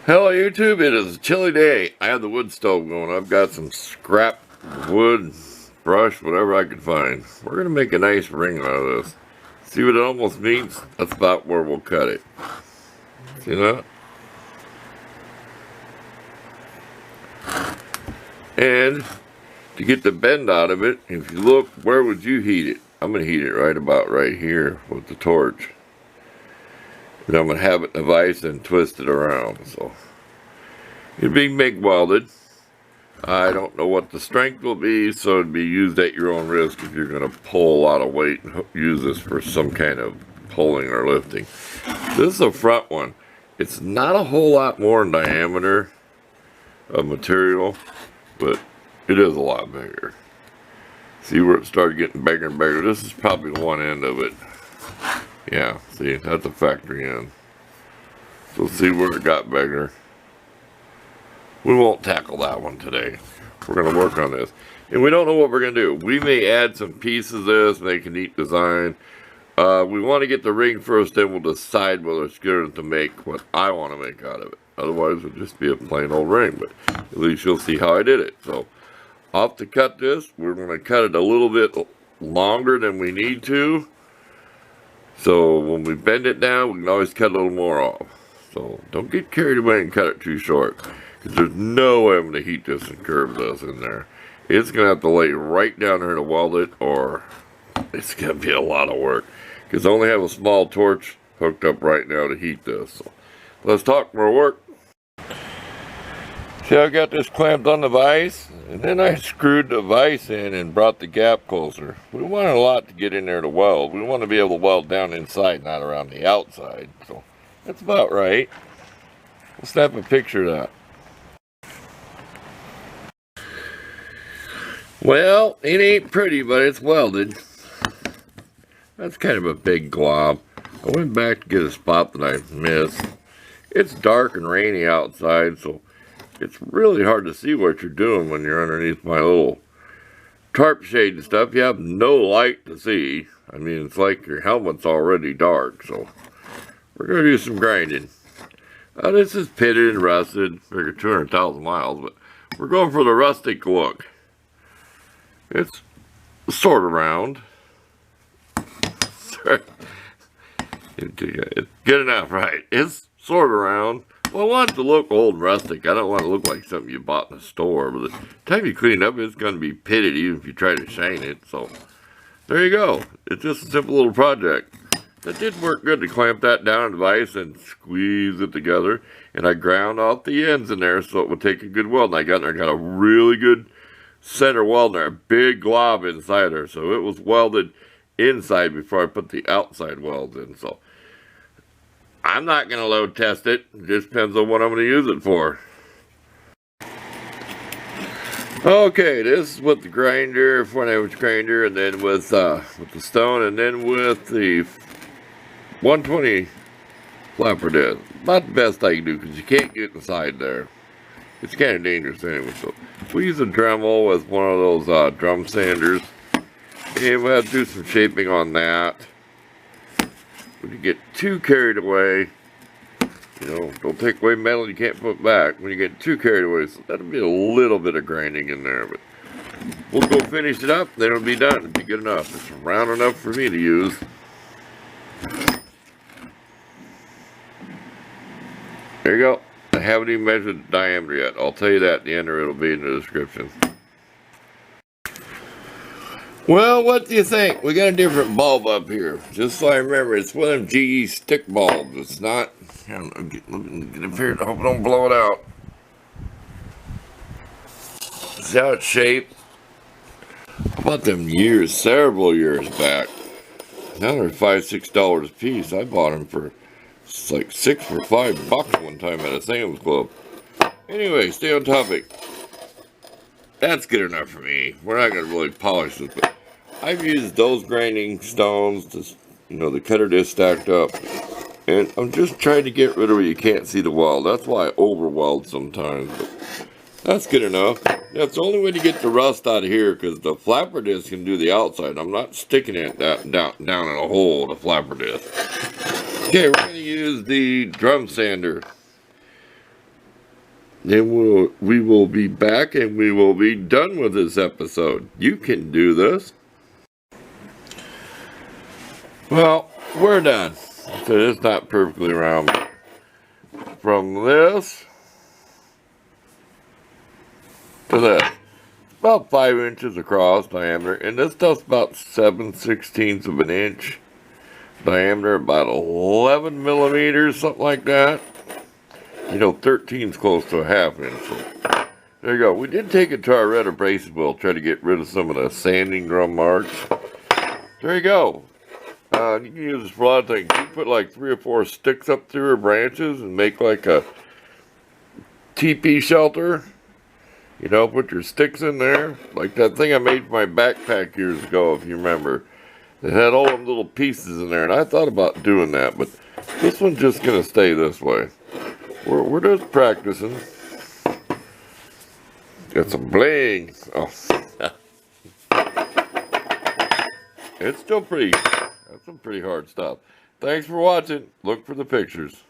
Hello YouTube, it is a chilly day. I have the wood stove going. I've got some scrap wood, brush, whatever I could find. We're going to make a nice ring out of this. See what it almost meets? That's about where we'll cut it. See that? And to get the bend out of it, if you look, where would you heat it? I'm going to heat it right about right here with the torch. And I'm going to have it in a vise and twist it around. So it'd be MIG welded. I don't know what the strength will be, so it'd be used at your own risk if you're going to pull a lot of weight and use this for some kind of pulling or lifting. This is a front one. It's not a whole lot more in diameter of material, but it is a lot bigger. See where it started getting bigger and bigger? This is probably one end of it. Yeah, see, that's a factory end. So see where it got bigger. We won't tackle that one today. We're going to work on this. And we don't know what we're going to do. We may add some pieces of this, make a neat design. We want to get the ring first, then we'll decide whether it's good enough to make what I want to make out of it. Otherwise, it'll just be a plain old ring. But at least you'll see how I did it. So, off to cut this, we're going to cut it a little bit longer than we need to. So when we bend it down, we can always cut a little more off. So don't get carried away and cut it too short, because there's no way I'm going to heat this and curve this in there. It's going to have to lay right down here to weld it, or it's going to be a lot of work, because I only have a small torch hooked up right now to heat this. So let's talk more work. See, I got this clamped on the vise, and then I screwed the vise in and brought the gap closer. We want a lot to get in there to weld. We want to be able to weld down inside, not around the outside. So that's about right. Let's snap a picture of that. Well, it ain't pretty, but it's welded. That's kind of a big glob. I went back to get a spot that I missed. It's dark and rainy outside, so it's really hard to see what you're doing when you're underneath my little tarp shade and stuff. You have no light to see. I mean, it's like your helmet's already dark, so we're going to do some grinding. This is pitted and rusted, figure 200,000 miles, but we're going for the rustic look. It's sort of round. It's good enough, right? It's sort of round. Well, I want it to look old and rustic. I don't want it to look like something you bought in the store. But the time you clean it up, it's going to be pitted even if you try to shine it. So, there you go. It's just a simple little project. It did work good to clamp that down in the vise and squeeze it together. And I ground out the ends in there so it would take a good weld. And I got in there and got a really good center weld in there. A big glob inside there. So it was welded inside before I put the outside welds in. So I'm not going to load test it. It just depends on what I'm going to use it for. Okay, this is with the grinder, 4.5-inch grinder, and then with the stone, and then with the 120 flapper disc. Not the best I can do, because you can't get inside there. It's kind of dangerous anyway. So we use a Dremel with one of those drum sanders. And we'll have to do some shaping on that. When you get too carried away, you know, don't take away metal you can't put back. When you get too carried away, so that'll be a little bit of grinding in there. But we'll go finish it up, then it'll be done. It'll be good enough. It's round enough for me to use. There you go. I haven't even measured the diameter yet. I'll tell you that at the end, or it'll be in the description. Well, what do you think? We got a different bulb up here. Just so I remember, it's one of them GE stick bulbs. It's not. Here, get up here. I hope I don't blow it out. See how it's shaped? I bought them several years back. Now they're $5, $6 a piece. I bought them for like $6 or $5 one time at a Sam's Club. Anyway, stay on topic. That's good enough for me. We're not going to really polish this, but I've used those grinding stones to, you know, the cutter disc stacked up. And I'm just trying to get rid of where you can't see the weld. That's why I over weld sometimes. But that's good enough. That's the only way to get the rust out of here, because the flapper disc can do the outside. I'm not sticking it down in a hole, the flapper disc. Okay, we're going to use the drum sander. then we will be back and we will be done with this episode. You can do this. Well, we're done. So it's not perfectly round. From this to this, about 5 inches across diameter, and this stuff's about 7/16 of an inch diameter, about 11 millimeters, something like that. You know, 13's close to a half inch. So there you go. We did take it to our red abrasive wheel, try to get rid of some of the sanding drum marks. There you go. You can use this for a lot of things. You put like 3 or 4 sticks up through her branches and make like a teepee shelter. You know, put your sticks in there. Like that thing I made for my backpack years ago, if you remember. It had all them little pieces in there, and I thought about doing that, but this one's just going to stay this way. We're just practicing. Got some bling. Oh. It's still pretty, that's some pretty hard stuff. Thanks for watching. Look for the pictures.